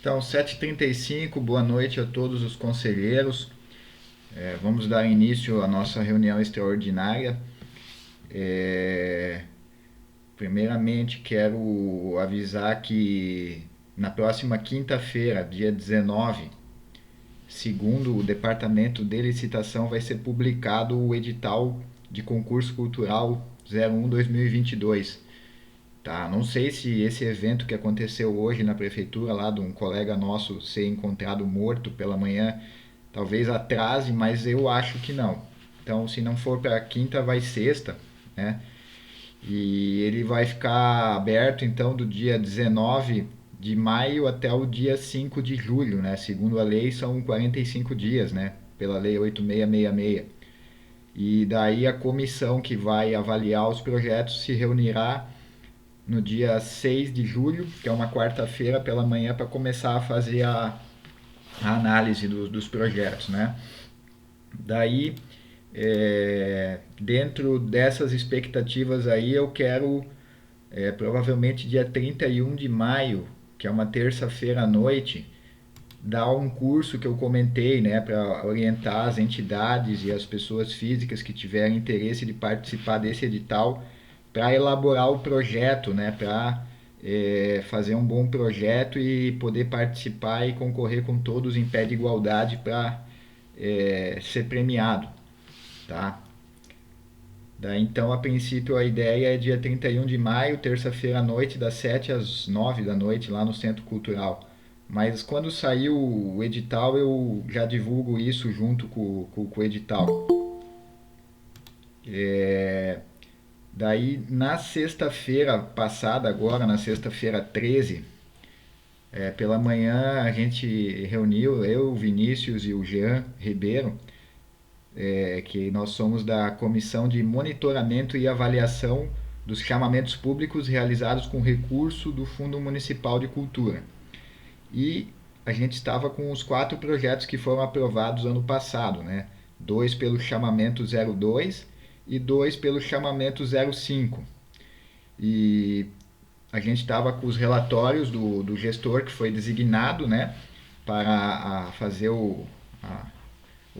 Então, 7h35, boa noite a todos os conselheiros. Vamos dar início à nossa reunião extraordinária. Primeiramente, quero avisar que na próxima quinta-feira, dia 19, segundo o Departamento de Licitação, vai ser publicado o edital de concurso cultural 01-2022. Tá, não sei se esse evento que aconteceu hoje na prefeitura, lá de um colega nosso ser encontrado morto pela manhã, talvez atrase, mas eu acho que não. Então, se não for para quinta, vai sexta, né? E ele vai ficar aberto então do dia 19 de maio até o dia 5 de julho, né? Segundo a lei, são 45 dias, né? Pela lei 8666. E daí a comissão que vai avaliar os projetos se reunirá no dia 6 de julho, que é uma quarta-feira pela manhã, para começar a fazer a análise dos projetos, né? Daí, dentro dessas expectativas aí, eu quero, provavelmente dia 31 de maio, que é uma terça-feira à noite, dar um curso que eu comentei, né, para orientar as entidades e as pessoas físicas que tiverem interesse de participar desse edital, para elaborar o projeto, né, para fazer um bom projeto e poder participar e concorrer com todos em pé de igualdade para ser premiado, tá? Daí, então, a princípio, a ideia é dia 31 de maio, terça-feira à noite, das 7 às 9 da noite, lá no Centro Cultural. Mas quando sair o edital, eu já divulgo isso junto com o edital. Daí, na sexta-feira passada, agora, na sexta-feira 13, pela manhã, a gente reuniu, eu, o Vinícius e o Jean Ribeiro, que nós somos da Comissão de Monitoramento e Avaliação dos Chamamentos Públicos realizados com recurso do Fundo Municipal de Cultura. E a gente estava com os 4 projetos que foram aprovados ano passado, né? 2 pelo chamamento 02 e 2 pelo chamamento 05. E a gente estava com os relatórios do gestor que foi designado, né, para fazer o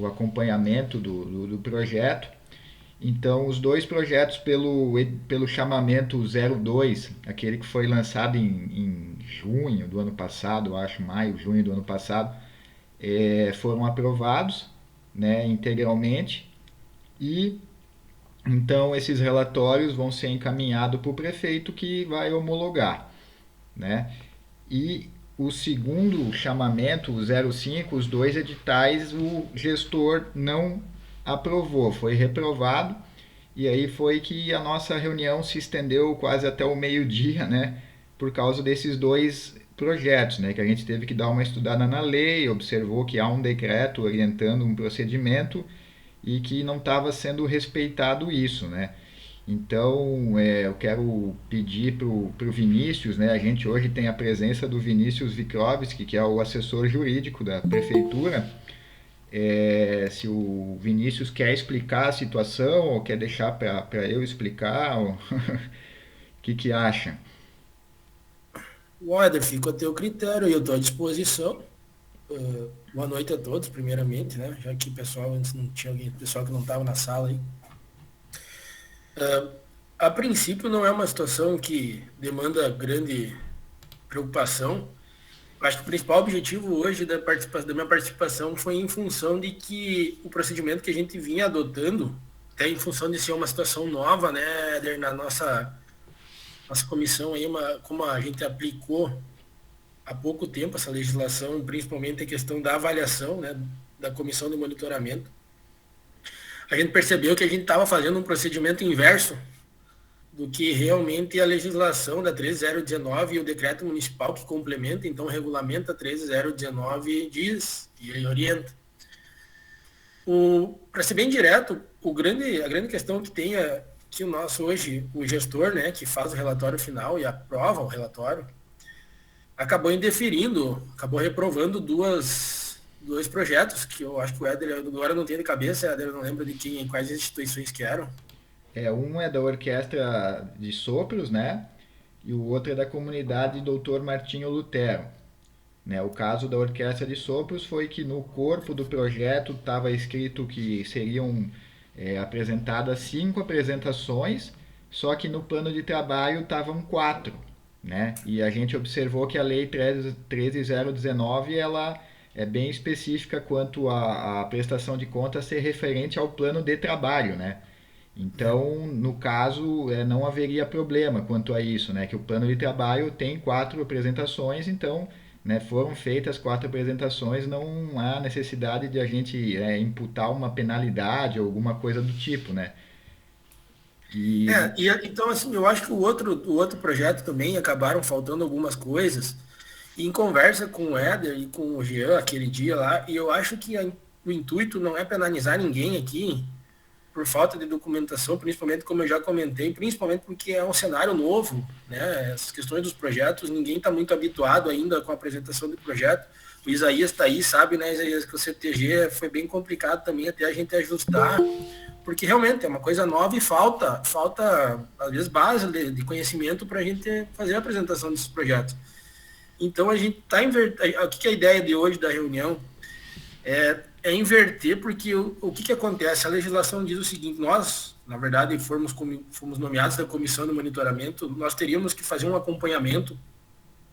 acompanhamento do projeto. Então, os 2 projetos pelo chamamento 02, aquele que foi lançado em junho do ano passado, acho, maio, junho do ano passado, foram aprovados, né, integralmente. E então esses relatórios vão ser encaminhados para o prefeito que vai homologar, né? E o segundo chamamento, o 05, os 2 editais, o gestor não aprovou, foi reprovado. E aí foi que a nossa reunião se estendeu quase até o meio-dia, né? Por causa desses 2 projetos, né? Que a gente teve que dar uma estudada na lei, observou que há um decreto orientando um procedimento e que não estava sendo respeitado isso, né? Então, eu quero pedir para o Vinícius, né? A gente hoje tem a presença do Vinícius Vikrovski, que é o assessor jurídico da prefeitura. Se o Vinícius quer explicar a situação ou quer deixar para eu explicar, o que acha? O Éder, fica a teu critério e eu estou à disposição. Boa noite a todos, primeiramente, né? Já que o pessoal, antes não tinha alguém, pessoal que não estava na sala aí. A princípio não é uma situação que demanda grande preocupação. Acho que o principal objetivo hoje da minha participação foi em função de que o procedimento que a gente vinha adotando, até em função de ser uma situação nova, né, Éder, na nossa comissão aí, como a gente aplicou há pouco tempo essa legislação, principalmente a questão da avaliação, né, da comissão de monitoramento, a gente percebeu que a gente estava fazendo um procedimento inverso do que realmente a legislação da 13019 e o decreto municipal que complementa, então regulamenta a 13019 diz e orienta. Para ser bem direto, a grande questão que tem é que o nosso hoje, o gestor, né, que faz o relatório final e aprova o relatório, acabou indeferindo, acabou reprovando dois projetos, que eu acho que o Éder agora não tem de cabeça, Éder não lembra de quem, quais instituições que eram. Um é da Orquestra de Sopros, né? E o outro é da comunidade Doutor Martinho Lutero. né? O caso da Orquestra de Sopros foi que no corpo do projeto estava escrito que seriam apresentadas 5 apresentações, só que no plano de trabalho estavam 4, né? E a gente observou que a Lei 13.019 ela é bem específica quanto à prestação de contas ser referente ao plano de trabalho, né? Então, no caso, não haveria problema quanto a isso, né? Que o plano de trabalho tem 4 apresentações, então, né, foram feitas 4 apresentações, não há necessidade de a gente imputar uma penalidade ou alguma coisa do tipo, né? E Então, assim, eu acho que o outro projeto também acabaram faltando algumas coisas. E em conversa com o Éder e com o Jean aquele dia lá, e eu acho que o intuito não é penalizar ninguém aqui por falta de documentação, principalmente como eu já comentei, principalmente porque é um cenário novo, né? Essas questões dos projetos, ninguém está muito habituado ainda com a apresentação do projeto. O Isaías está aí, sabe, né, Isaías, que o CTG foi bem complicado também até a gente ajustar, porque realmente é uma coisa nova e falta às vezes, base de conhecimento para a gente fazer a apresentação desses projetos. Então a gente está invertendo. O que é a ideia de hoje da reunião? É inverter, porque o que acontece? A legislação diz o seguinte: nós, na verdade, fomos nomeados da comissão de monitoramento, nós teríamos que fazer um acompanhamento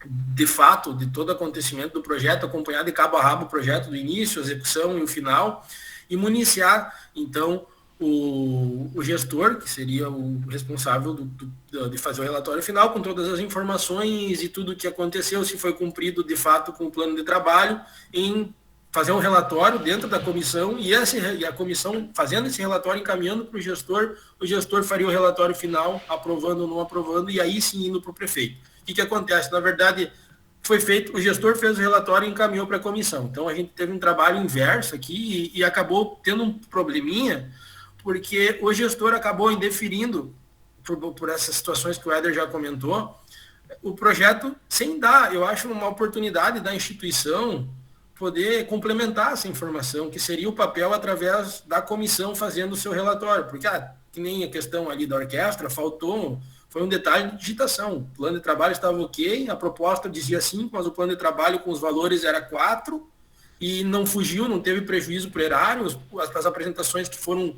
de fato de todo acontecimento do projeto, acompanhar de cabo a rabo o projeto, do início, a execução e o final, e municiar, então, o gestor, que seria o responsável de fazer o relatório final, com todas as informações e tudo o que aconteceu, se foi cumprido de fato com o plano de trabalho, em fazer um relatório dentro da comissão e a comissão fazendo esse relatório, encaminhando para o gestor faria o relatório final, aprovando ou não aprovando, e aí sim indo para o prefeito. O que acontece? Na verdade, foi feito, o gestor fez o relatório e encaminhou para a comissão. Então a gente teve um trabalho inverso aqui e acabou tendo um probleminha, porque o gestor acabou indeferindo, por essas situações que o Éder já comentou, o projeto sem dar, eu acho, uma oportunidade da instituição poder complementar essa informação, que seria o papel através da comissão fazendo o seu relatório. Porque, que nem a questão ali da orquestra, foi um detalhe de digitação. O plano de trabalho estava ok, a proposta dizia 5, mas o plano de trabalho com os valores era 4, e não fugiu, não teve prejuízo para o erário, as apresentações que foram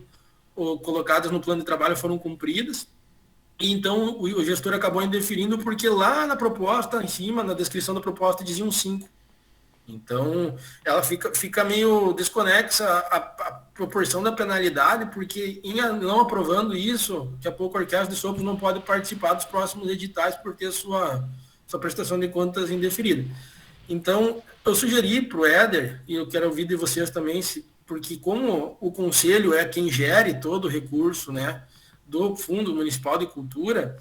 colocadas no plano de trabalho foram cumpridas. E então o gestor acabou indeferindo porque lá na proposta, em cima, na descrição da proposta, diziam 5. Então, ela fica meio desconexa a proporção da penalidade, porque não aprovando isso, daqui a pouco a Orquestra de Sopros não pode participar dos próximos editais por ter sua prestação de contas indeferida. Então, eu sugeri para o Éder, e eu quero ouvir de vocês também, porque como o Conselho é quem gere todo o recurso, né, do Fundo Municipal de Cultura,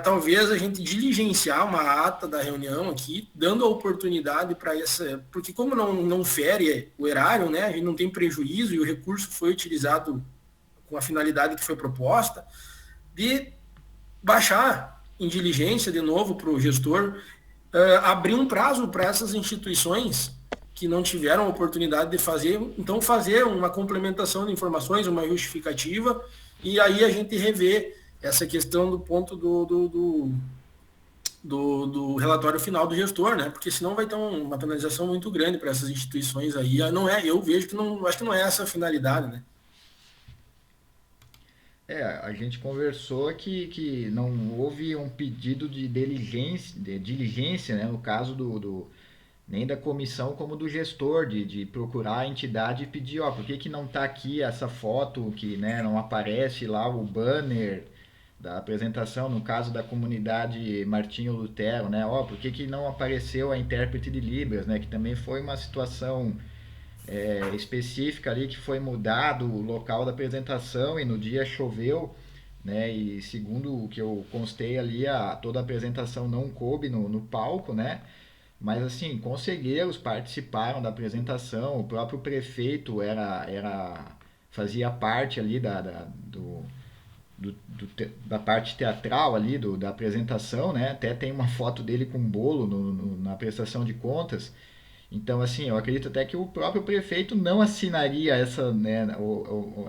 talvez a gente diligenciar uma ata da reunião aqui, dando a oportunidade para essa, porque como não fere o erário, né, a gente não tem prejuízo e o recurso foi utilizado com a finalidade que foi proposta, de baixar em diligência de novo para o gestor, abrir um prazo para essas instituições que não tiveram a oportunidade de fazer, então fazer uma complementação de informações, uma justificativa, e aí a gente rever essa questão do ponto do relatório final do gestor, né? Porque senão vai ter uma penalização muito grande para essas instituições aí. Eu vejo que acho que não é essa a finalidade, né? a gente conversou que não houve um pedido de diligência, né, no caso nem da comissão como do gestor, de procurar a entidade e pedir, por que não está aqui essa foto, que, né, não aparece lá o banner da apresentação, no caso da comunidade Martinho Lutero, né, por que não apareceu a intérprete de Libras, né, que também foi uma situação específica ali, que foi mudado o local da apresentação e no dia choveu, né, e segundo o que eu constei ali, toda a apresentação não coube no palco, né, mas assim, conselheiros participaram da apresentação, o próprio prefeito fazia parte ali da parte teatral ali da apresentação, né? Até tem uma foto dele com um bolo na prestação de contas. Então, assim, eu acredito até que o próprio prefeito não assinaria essa, né,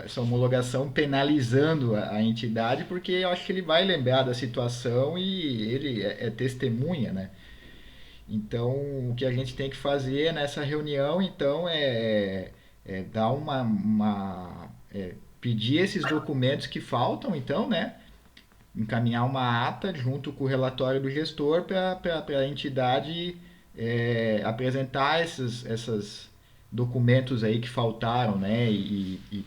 essa homologação penalizando a entidade, porque eu acho que ele vai lembrar da situação e ele é testemunha, né? Então, o que a gente tem que fazer nessa reunião, então, é dar pedir esses documentos que faltam, então, né? Encaminhar uma ata junto com o relatório do gestor para a entidade apresentar esses documentos aí que faltaram, né? E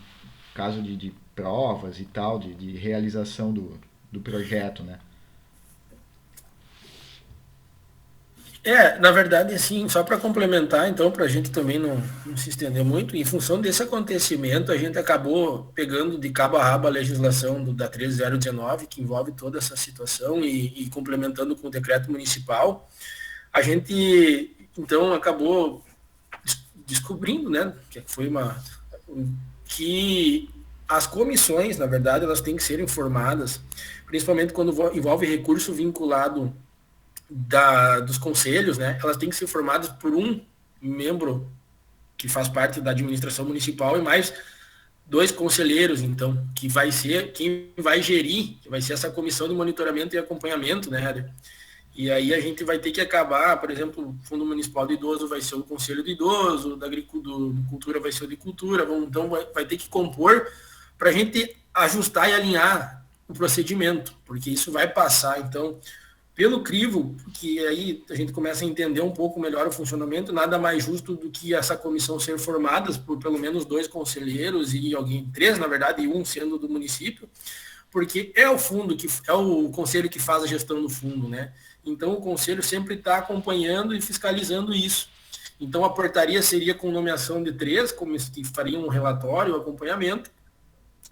caso de provas e tal, de realização do projeto, né? Na verdade, assim, só para complementar, então, para a gente também não se estender muito, em função desse acontecimento, a gente acabou pegando de cabo a rabo a legislação da 13019, que envolve toda essa situação, e complementando com o decreto municipal, a gente, então, acabou descobrindo, né, que as comissões, na verdade, elas têm que ser informadas, principalmente quando envolve recurso vinculado dos conselhos, né, elas têm que ser formadas por um membro que faz parte da administração municipal e mais dois conselheiros, então, que vai ser quem vai gerir, que vai ser essa comissão de monitoramento e acompanhamento, né, Éder? E aí a gente vai ter que acabar, por exemplo, o Fundo Municipal do Idoso vai ser o Conselho do Idoso, da Agricultura vai ser o de Cultura, então vai ter que compor para a gente ajustar e alinhar o procedimento, porque isso vai passar, então, pelo crivo, que aí a gente começa a entender um pouco melhor o funcionamento, nada mais justo do que essa comissão ser formada por pelo menos dois conselheiros e alguém, três, na verdade, e um sendo do município, porque é o fundo, é o conselho que faz a gestão do fundo, né? Então o conselho sempre está acompanhando e fiscalizando isso. Então a portaria seria com nomeação de três, como que fariam um relatório, acompanhamento,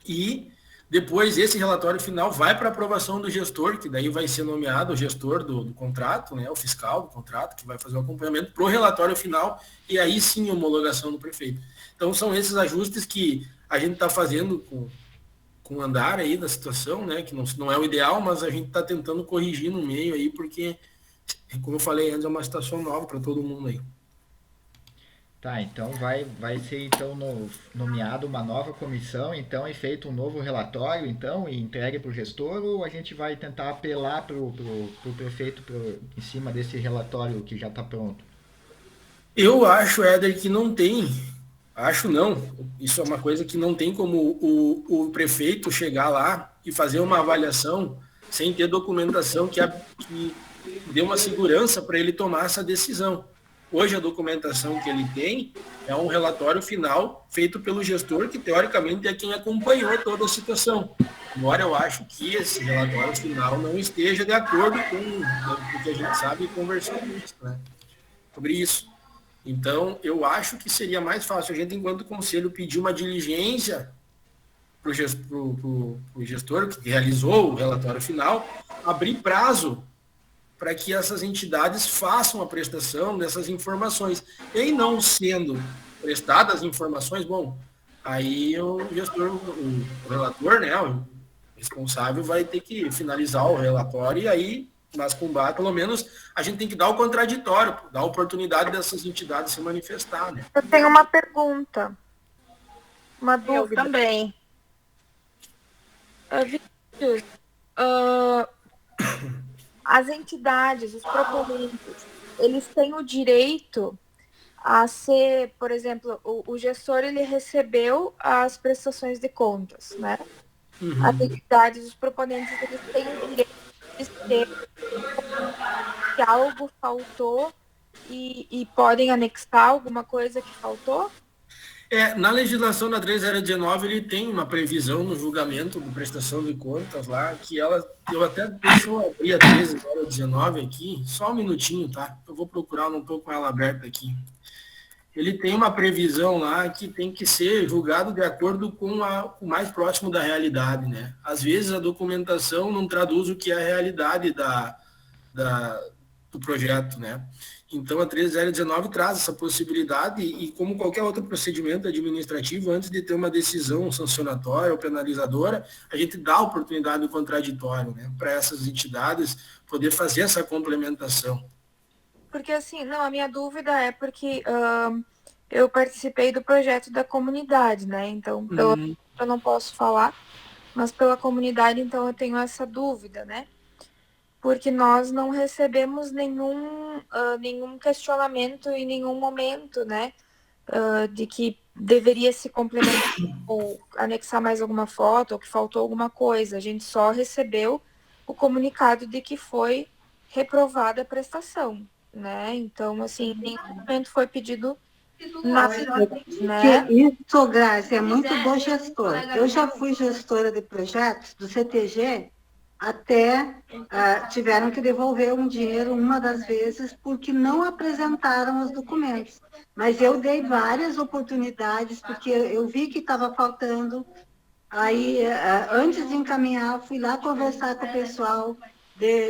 e depois esse relatório final vai para aprovação do gestor, que daí vai ser nomeado o gestor do contrato, né, o fiscal do contrato, que vai fazer o acompanhamento para o relatório final, e aí sim a homologação do prefeito. Então são esses ajustes que a gente está fazendo com o andar aí da situação, né, que não é o ideal, mas a gente está tentando corrigir no meio aí, porque, como eu falei antes, é uma situação nova para todo mundo aí. Tá, então vai ser então nomeado uma nova comissão, então, e feito um novo relatório, então, e entregue para o gestor, ou a gente vai tentar apelar para o prefeito em cima desse relatório que já está pronto? Eu acho, Éder, que não tem, acho não, isso é uma coisa que não tem como o prefeito chegar lá e fazer uma avaliação sem ter documentação que dê uma segurança para ele tomar essa decisão. Hoje a documentação que ele tem é um relatório final feito pelo gestor, que teoricamente é quem acompanhou toda a situação. Embora eu acho que esse relatório final não esteja de acordo com o que a gente sabe e conversou isso, né, sobre isso. Então, eu acho que seria mais fácil a gente, enquanto conselho, pedir uma diligência para o gestor que realizou o relatório final, abrir prazo para que essas entidades façam a prestação dessas informações. E não sendo prestadas informações, bom, aí o gestor, o relator, né, o responsável vai ter que finalizar o relatório e aí, mas com base, pelo menos a gente tem que dar o contraditório, dar a oportunidade dessas entidades se manifestar, né? Eu tenho uma pergunta, uma dúvida. Eu também. Vinícius, as entidades, os proponentes, eles têm o direito a ser, por exemplo, o gestor ele recebeu as prestações de contas, né? Uhum. As entidades, os proponentes, eles têm o direito de ser se algo faltou e podem anexar alguma coisa que faltou? Na legislação da 3019 ele tem uma previsão no julgamento de prestação de contas lá, que eu até deixa eu abrir a 3019 aqui, só um minutinho, tá? Eu vou procurar, não estou com ela aberta aqui. Ele tem uma previsão lá que tem que ser julgado de acordo com o mais próximo da realidade, né? Às vezes a documentação não traduz o que é a realidade do projeto, né? Então a 13019 traz essa possibilidade e como qualquer outro procedimento administrativo, antes de ter uma decisão sancionatória ou penalizadora, a gente dá a oportunidade do contraditório, né? Para essas entidades poder fazer essa complementação. Porque assim, não, a minha dúvida é porque eu participei do projeto da comunidade, né? Então, eu não posso falar, mas pela comunidade, então eu tenho essa dúvida, né? porque nós não recebemos nenhum questionamento em nenhum momento, né, de que deveria se complementar ou anexar mais alguma foto, ou que faltou alguma coisa. A gente só recebeu o comunicado de que foi reprovada a prestação, né? Então, assim, em nenhum momento foi pedido nada, né? Isso, Grazi, é muito do gestor. Eu já fui gestora de projetos do CTG, até tiveram que devolver um dinheiro uma das vezes porque não apresentaram os documentos. Mas eu dei várias oportunidades, porque eu vi que estava faltando. Aí, antes de encaminhar, fui lá conversar com o pessoal,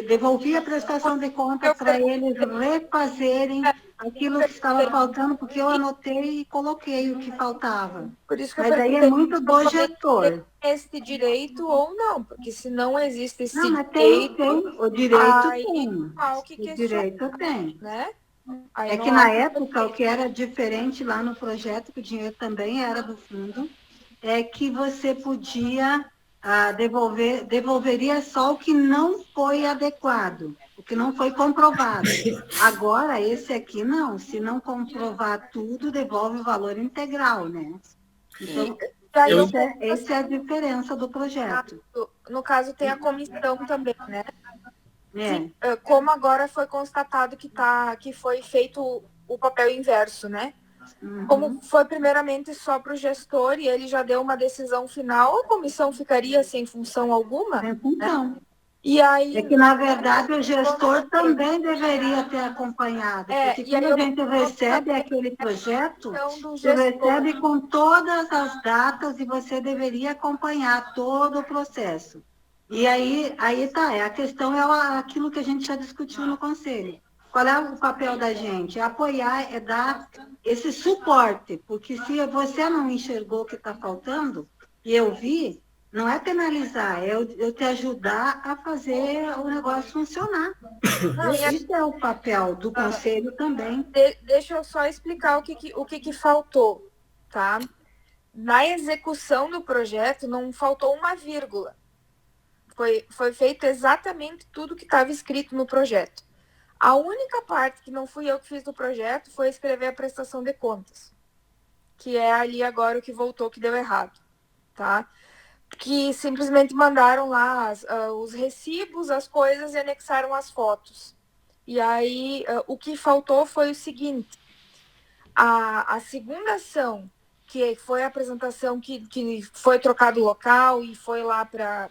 devolvi a prestação de contas para eles refazerem aquilo que estava faltando, porque eu anotei e coloquei o que faltava. Por isso que eu Mas aí é perguntei muito do gestor. esse direito ou não, porque se não existe esse Não, mas direito, tem. O direito aí tem. há o que O questionar, direito tem. né? Aí É não que na há época, o que era diferente lá no projeto, que o dinheiro também era do fundo, é que você podia devolveria só o que não foi adequado, o que não foi comprovado. Agora, esse aqui não, se não comprovar tudo, devolve o valor integral, né? Então, Daí essa é a diferença do projeto. no caso, tem a comissão também, né? É. Como agora foi constatado que foi feito o papel inverso, né? Uhum. Como foi primeiramente só para o gestor e ele já deu uma decisão final, a comissão ficaria sem função alguma? Sem função. Né? E aí, é que, na verdade, o gestor também deveria ter acompanhado, porque quando a gente recebe aquele projeto, você recebe com todas as datas e você deveria acompanhar todo o processo. E aí tá, a questão é aquilo que a gente já discutiu no conselho. Qual é o papel da gente? É apoiar, é dar esse suporte, porque se você não enxergou o que está faltando, e eu vi, não é penalizar, é eu te ajudar a fazer o negócio funcionar. Isso é o papel do conselho também. Deixa eu só explicar o que faltou, tá? Na execução do projeto, não faltou uma vírgula. Foi feito exatamente tudo que estava escrito no projeto. A única parte que não fui eu que fiz do projeto foi escrever a prestação de contas, que é ali agora o que voltou, que deu errado, tá? Que simplesmente mandaram lá os recibos, as coisas e anexaram as fotos. E aí, o que faltou foi o seguinte, a segunda ação, que foi a apresentação que foi trocado o local e foi lá para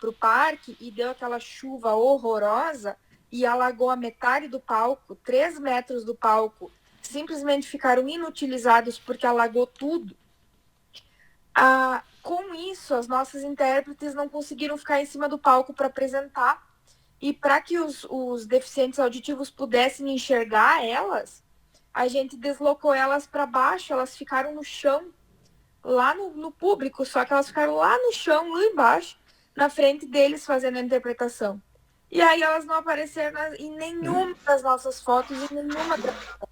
o parque e deu aquela chuva horrorosa e alagou a metade do palco, 3 metros do palco, simplesmente ficaram inutilizados porque alagou tudo. Com isso, as nossas intérpretes não conseguiram ficar em cima do palco para apresentar. E para que os deficientes auditivos pudessem enxergar elas, a gente deslocou elas para baixo, elas ficaram no chão, lá no público, só que elas ficaram lá no chão, lá embaixo, na frente deles fazendo a interpretação. E aí elas não apareceram em nenhuma das nossas fotos, em nenhuma gravação.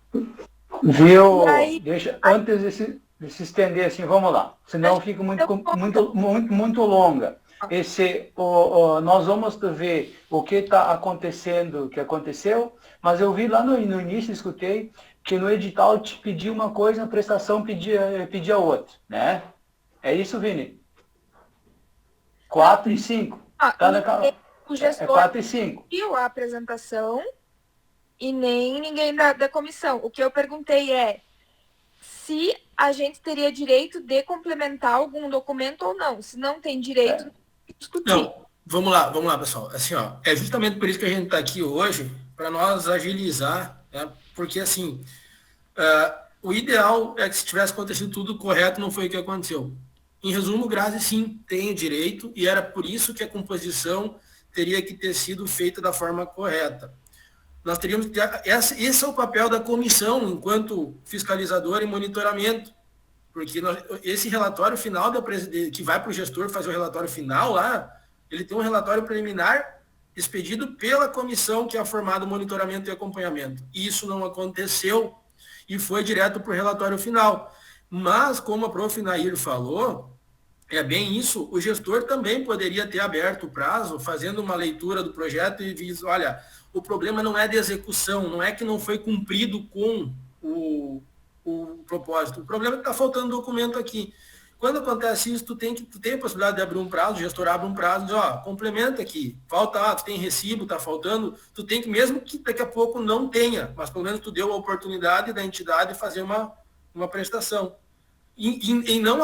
Viu? Aí, antes de se estender assim, vamos lá, senão fica muito longa. Nós vamos ver o que está acontecendo, o que aconteceu, mas eu vi lá no início, escutei, que no edital te pedia uma coisa, na prestação pedia outra, né? É isso, Vini? 4 e 5. O gestor 4 e 5. viu a apresentação e nem ninguém da comissão. O que eu perguntei é se a gente teria direito de complementar algum documento ou não. Se não tem direito, discutir. Não, vamos lá, pessoal. Assim, ó, é justamente por isso que a gente está aqui hoje, para nós agilizar, né? Porque, assim, o ideal é que se tivesse acontecido tudo correto, não foi o que aconteceu. Em resumo, Grazi, sim, tem o direito, e era por isso que a composição teria que ter sido feita da forma correta. Nós teríamos que ter, esse é o papel da comissão, enquanto fiscalizador e monitoramento, porque esse relatório final que vai para o gestor fazer o relatório final lá, ele tem um relatório preliminar expedido pela comissão que é formada monitoramento e acompanhamento. Isso não aconteceu e foi direto para o relatório final. Mas, como a prof. Nair falou, É bem isso. O gestor também poderia ter aberto o prazo, fazendo uma leitura do projeto e diz, olha, o problema não é de execução, não é que não foi cumprido com o propósito. O problema é que está faltando documento aqui. Quando acontece isso, tu tem a possibilidade de abrir um prazo, o gestor abre um prazo, diz, ó, complementa aqui, falta, tu tem recibo, tá faltando, tu tem que, mesmo que daqui a pouco não tenha, mas pelo menos tu deu a oportunidade da entidade fazer uma prestação. E não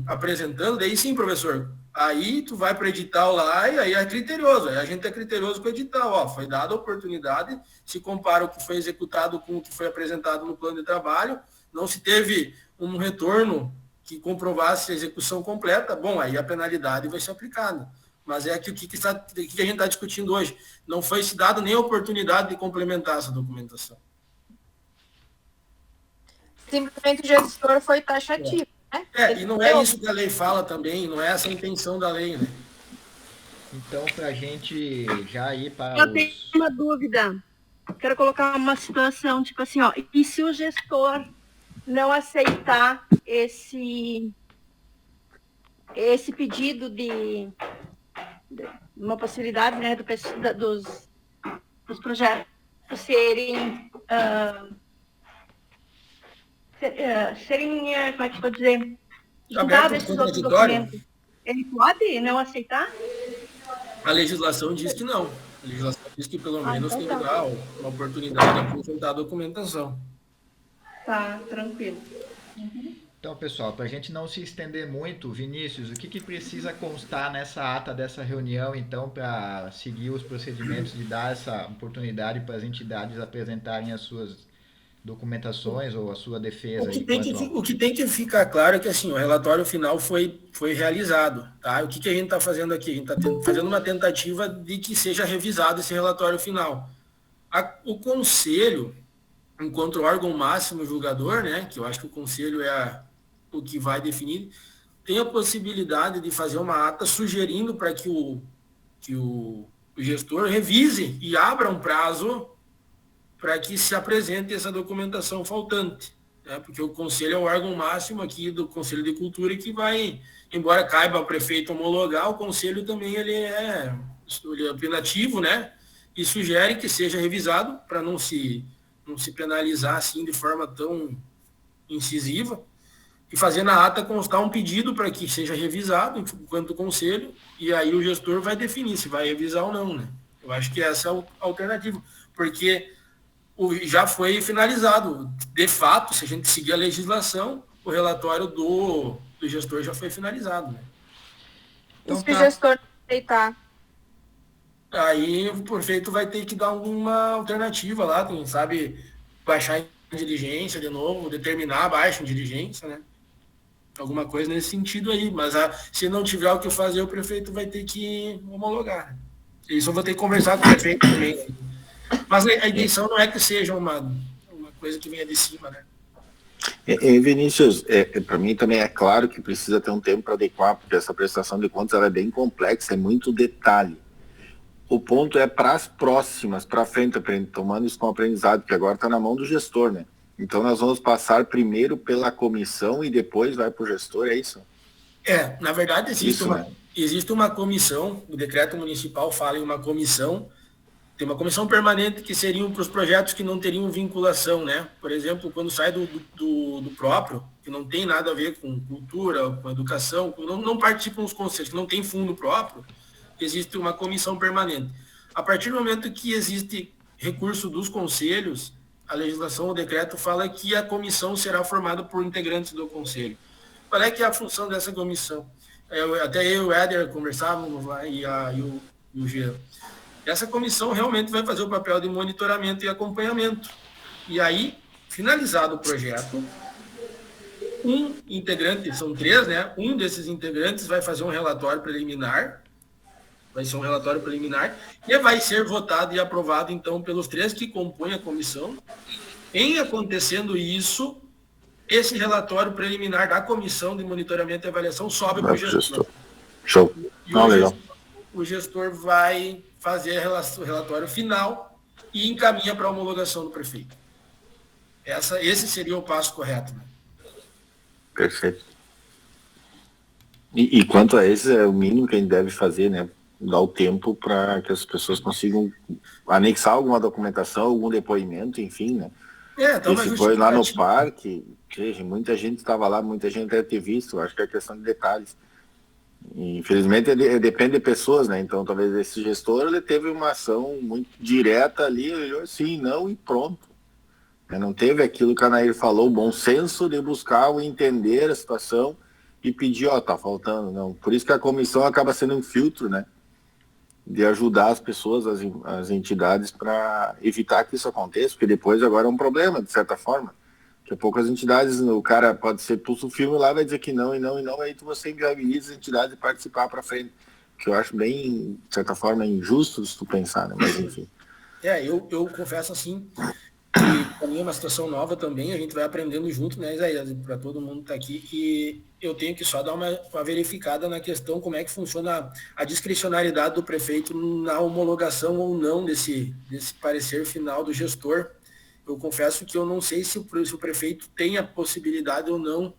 apresentando, daí sim, professor, aí tu vai para o edital lá e aí é criterioso, aí a gente é criterioso com o edital, ó, foi dada a oportunidade, se compara o que foi executado com o que foi apresentado no plano de trabalho, não se teve um retorno que comprovasse a execução completa, bom, aí a penalidade vai ser aplicada. Mas é que o que a gente está discutindo hoje, não foi se dado nem a oportunidade de complementar essa documentação. Simplesmente o gestor foi taxativo, né? E não é isso que a lei fala também, não é essa a intenção da lei, né? Então, para a gente já ir para Eu tenho uma dúvida. Quero colocar uma situação, tipo assim, ó, e se o gestor não aceitar esse pedido de uma possibilidade, né, dos projetos serem como é que eu vou dizer, juntar esses outros documentos, ele pode não aceitar? A legislação diz que não. A legislação diz que pelo menos tem que dar uma oportunidade de apresentar a documentação. Tá, tranquilo. Então, pessoal, para a gente não se estender muito, Vinícius, o que precisa constar nessa ata dessa reunião, então, para seguir os procedimentos de dar essa oportunidade para as entidades apresentarem as suas documentações ou a sua defesa? O que tem que ficar claro é que assim, o relatório final foi realizado. Tá? O que a gente está fazendo aqui? A gente está fazendo uma tentativa de que seja revisado esse relatório final. O conselho, enquanto órgão máximo julgador, né, que eu acho que o conselho é o que vai definir, tem a possibilidade de fazer uma ata sugerindo para que o gestor revise e abra um prazo para que se apresente essa documentação faltante, né? Porque o conselho é o órgão máximo aqui do Conselho de Cultura que vai, embora caiba ao prefeito homologar, o conselho também ele é opinativo, né? E sugere que seja revisado para não se penalizar assim de forma tão incisiva e fazer na ata constar um pedido para que seja revisado enquanto conselho e aí o gestor vai definir se vai revisar ou não, né? Eu acho que essa é a alternativa, porque já foi finalizado. De fato, se a gente seguir a legislação, o relatório do gestor já foi finalizado. Né? Então, se o gestor não aceitar? Aí o prefeito vai ter que dar alguma alternativa lá, quem sabe baixar em diligência de novo, determinar a baixa em diligência, né? Alguma coisa nesse sentido aí. Mas se não tiver o que fazer, o prefeito vai ter que homologar. Isso eu vou ter que conversar com o prefeito também. Mas a intenção não é que seja uma coisa que venha de cima, né? Vinícius, para mim também é claro que precisa ter um tempo para adequar, porque essa prestação de contas ela é bem complexa, é muito detalhe. O ponto é para as próximas, para frente, tomando isso como aprendizado, que agora está na mão do gestor, né? Então nós vamos passar primeiro pela comissão e depois vai para o gestor, é isso? Na verdade existe uma comissão, o decreto municipal fala em uma comissão. Tem uma comissão permanente que seriam para os projetos que não teriam vinculação, né? Por exemplo, quando sai do próprio, que não tem nada a ver com cultura, com educação, não participam os conselhos, que não tem fundo próprio, existe uma comissão permanente. A partir do momento que existe recurso dos conselhos, a legislação, o decreto fala que a comissão será formada por integrantes do conselho. Qual é que é a função dessa comissão? Até eu e o Éder conversávamos lá e o Jean. Essa comissão realmente vai fazer o papel de monitoramento e acompanhamento. E aí, finalizado o projeto, um integrante, são 3, né? Um desses integrantes vai fazer um relatório preliminar, e vai ser votado e aprovado, então, pelos 3 que compõem a comissão. Em acontecendo isso, esse relatório preliminar da comissão de monitoramento e avaliação sobe para o gestor. Show. Legal. O gestor vai fazer o relatório final e encaminha para a homologação do prefeito. Esse seria o passo correto. Né? Perfeito. E quanto a esse, é o mínimo que a gente deve fazer, né? Dar o tempo para que as pessoas consigam anexar alguma documentação, algum depoimento, enfim, né? Então Esse foi lá no parque, muita gente estava lá, muita gente deve ter visto, acho que é questão de detalhes. Infelizmente, depende de pessoas, né? Então, talvez esse gestor ele teve uma ação muito direta ali, olhou sim, não e pronto. Não teve aquilo que a Nair falou, o bom senso de buscar o entender a situação e pedir, tá faltando. Não. Por isso que a comissão acaba sendo um filtro, né? De ajudar as pessoas, as entidades, para evitar que isso aconteça, porque depois agora é um problema, de certa forma. Daqui a pouco as entidades, o cara pode ser pulso filme lá, vai dizer que não, e não, aí você inviabiliza as entidades de participar para frente. Que eu acho bem, de certa forma, injusto se tu pensar, né? Mas enfim. Eu confesso assim, que para mim é uma situação nova também, a gente vai aprendendo junto, né, Isaías, para todo mundo que tá aqui, que eu tenho que só dar uma verificada na questão como é que funciona a discricionariedade do prefeito na homologação ou não desse parecer final do gestor. Eu confesso que eu não sei se o prefeito tem a possibilidade ou não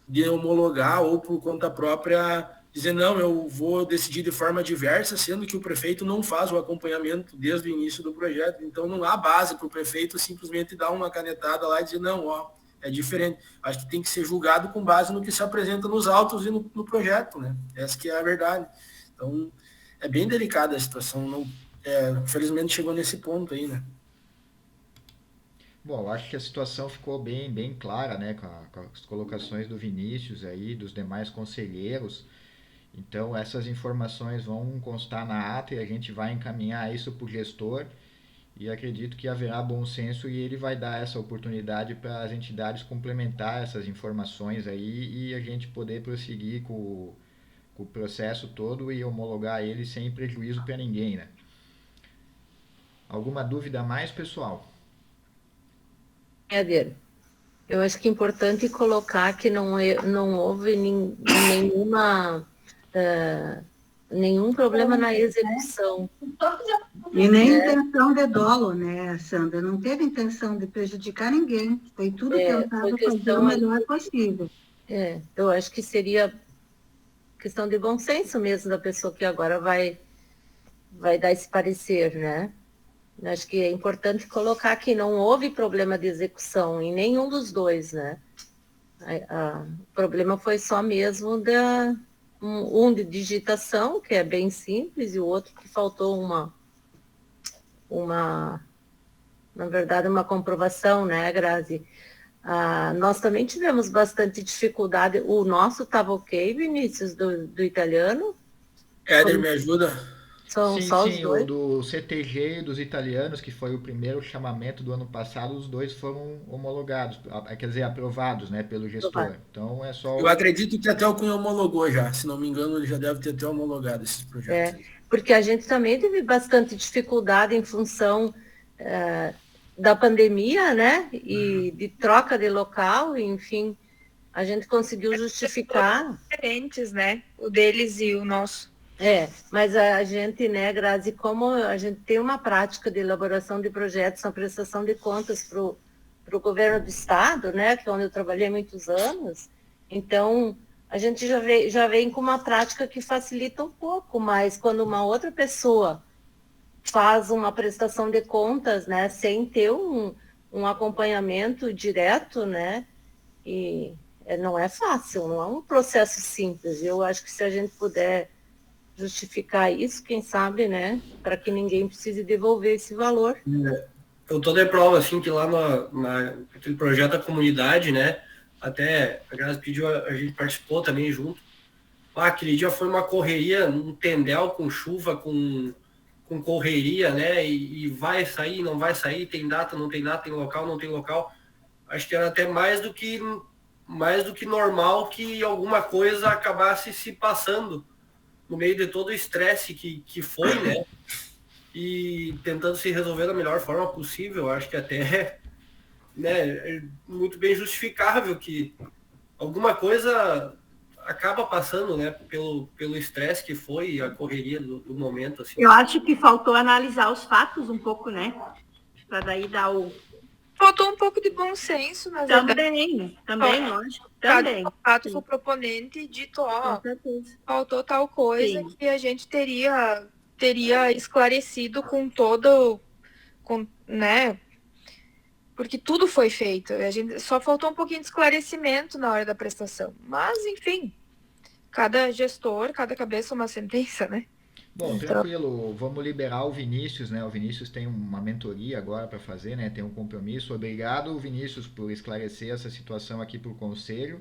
de homologar ou por conta própria dizer, não, eu vou decidir de forma diversa, sendo que o prefeito não faz o acompanhamento desde o início do projeto. Então, não há base para o prefeito simplesmente dar uma canetada lá e dizer, não, é diferente. Acho que tem que ser julgado com base no que se apresenta nos autos e no projeto, né? Essa que é a verdade. Então, é bem delicada a situação. Infelizmente, chegou nesse ponto aí, né? Bom, eu acho que a situação ficou bem clara, né, com as colocações do Vinícius aí, dos demais conselheiros. Então, essas informações vão constar na ata e a gente vai encaminhar isso para o gestor e acredito que haverá bom senso e ele vai dar essa oportunidade para as entidades complementar essas informações aí e a gente poder prosseguir com o processo todo e homologar ele sem prejuízo para ninguém, né? Alguma dúvida a mais, pessoal? Eu acho que é importante colocar que não houve nenhum problema na execução. E nem intenção de dolo, né, Sandra? Não teve intenção de prejudicar ninguém. Foi tudo tentado fazer o melhor possível. Eu acho que seria questão de bom senso mesmo da pessoa que agora vai dar esse parecer, né? Acho que é importante colocar que não houve problema de execução em nenhum dos dois, né? O problema foi só mesmo um de digitação, que é bem simples, e o outro que faltou na verdade, uma comprovação, né, Grazi? Nós também tivemos bastante dificuldade. O nosso estava ok, Vinícius, do italiano? Éder, me ajuda? São só os dois? O do CTG e dos italianos, que foi o primeiro chamamento do ano passado, os dois foram homologados, quer dizer, aprovados, né, pelo gestor. Então é só... Eu acredito que até o Cunha homologou já, se não me engano, ele já deve ter até homologado esses projetos. Porque a gente também teve bastante dificuldade em função da pandemia, né, e de troca de local, enfim, a gente conseguiu justificar... Diferentes, né, o deles e o nosso. Mas a gente, né, Grazi, como a gente tem uma prática de elaboração de projetos, uma prestação de contas para o governo do estado, né, que é onde eu trabalhei muitos anos, então a gente já vem com uma prática que facilita um pouco, mas quando uma outra pessoa faz uma prestação de contas, né, sem ter um acompanhamento direto, né, e não é fácil, não é um processo simples. Eu acho que se a gente puder justificar isso, quem sabe, né, para que ninguém precise devolver esse valor. Eu tô de prova, assim, que lá naquele projeto da comunidade, né, até a Graça pediu, a gente participou também junto. Aquele dia foi uma correria, um tendel com chuva, com correria, né, e vai sair, não vai sair, tem data, não tem data, tem local, não tem local. Acho que era até mais do que normal que alguma coisa acabasse se passando no meio de todo o estresse que foi, né? E tentando se resolver da melhor forma possível. Acho que até, né, é muito bem justificável que alguma coisa acaba passando, né, pelo estresse que foi a correria do momento. Assim. Eu acho que faltou analisar os fatos um pouco, né? Para daí dar faltou um pouco de bom senso, na verdade. Também, lógico. Também. O fato foi proponente dito, ó, faltou tal coisa sim, que a gente teria esclarecido com todo, né? Porque tudo foi feito. A gente só faltou um pouquinho de esclarecimento na hora da prestação. Mas, enfim, cada gestor, cada cabeça uma sentença, né? Bom, tranquilo. Vamos liberar o Vinícius, né? O Vinícius tem uma mentoria agora para fazer, né? Tem um compromisso. Obrigado, Vinícius, por esclarecer essa situação aqui para o conselho.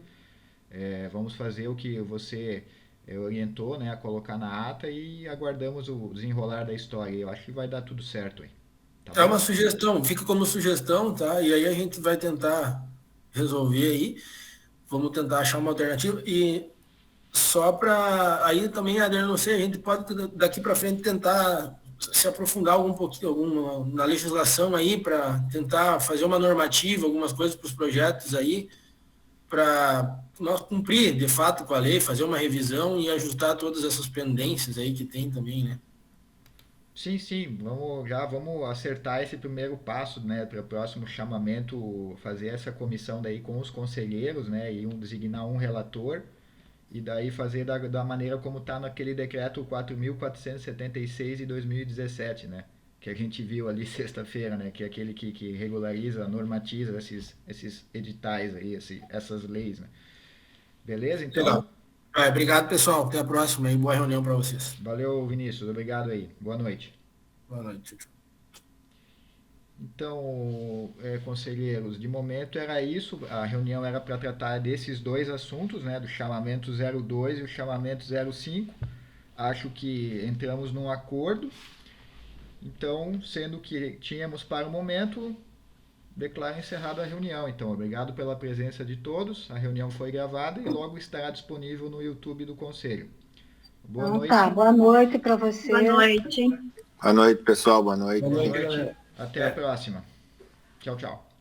Vamos fazer o que você orientou, né? A colocar na ata e aguardamos o desenrolar da história. Eu acho que vai dar tudo certo aí. Tá bom? Uma sugestão, fica como sugestão, tá? E aí a gente vai tentar resolver aí. Vamos tentar achar uma alternativa. E só para aí também, Adriano, não sei, a gente pode daqui para frente tentar se aprofundar algum pouquinho na legislação aí, para tentar fazer uma normativa, algumas coisas para os projetos aí, para nós cumprir de fato com a lei, fazer uma revisão e ajustar todas essas pendências aí que tem também, né? Sim, vamos acertar esse primeiro passo, né, para o próximo chamamento, fazer essa comissão daí com os conselheiros, né, e designar um relator, e daí fazer da maneira como está naquele decreto 4.476 de 2017, né, que a gente viu ali sexta-feira, né, que é aquele que regulariza, normatiza esses editais aí, essas leis, né. Beleza? Então... Legal. Obrigado, pessoal. Até a próxima e boa reunião para vocês. Valeu, Vinícius. Obrigado aí. Boa noite. Boa noite. Então, conselheiros, de momento era isso. A reunião era para tratar desses dois assuntos, né, do chamamento 02 e o chamamento 05. Acho que entramos num acordo. Então, sendo que tínhamos para o momento, declaro encerrada a reunião. Então, obrigado pela presença de todos. A reunião foi gravada e logo estará disponível no YouTube do Conselho. Boa noite. Tá, boa noite para você. Boa noite. Boa noite, pessoal. Boa noite. Até a próxima. Tchau.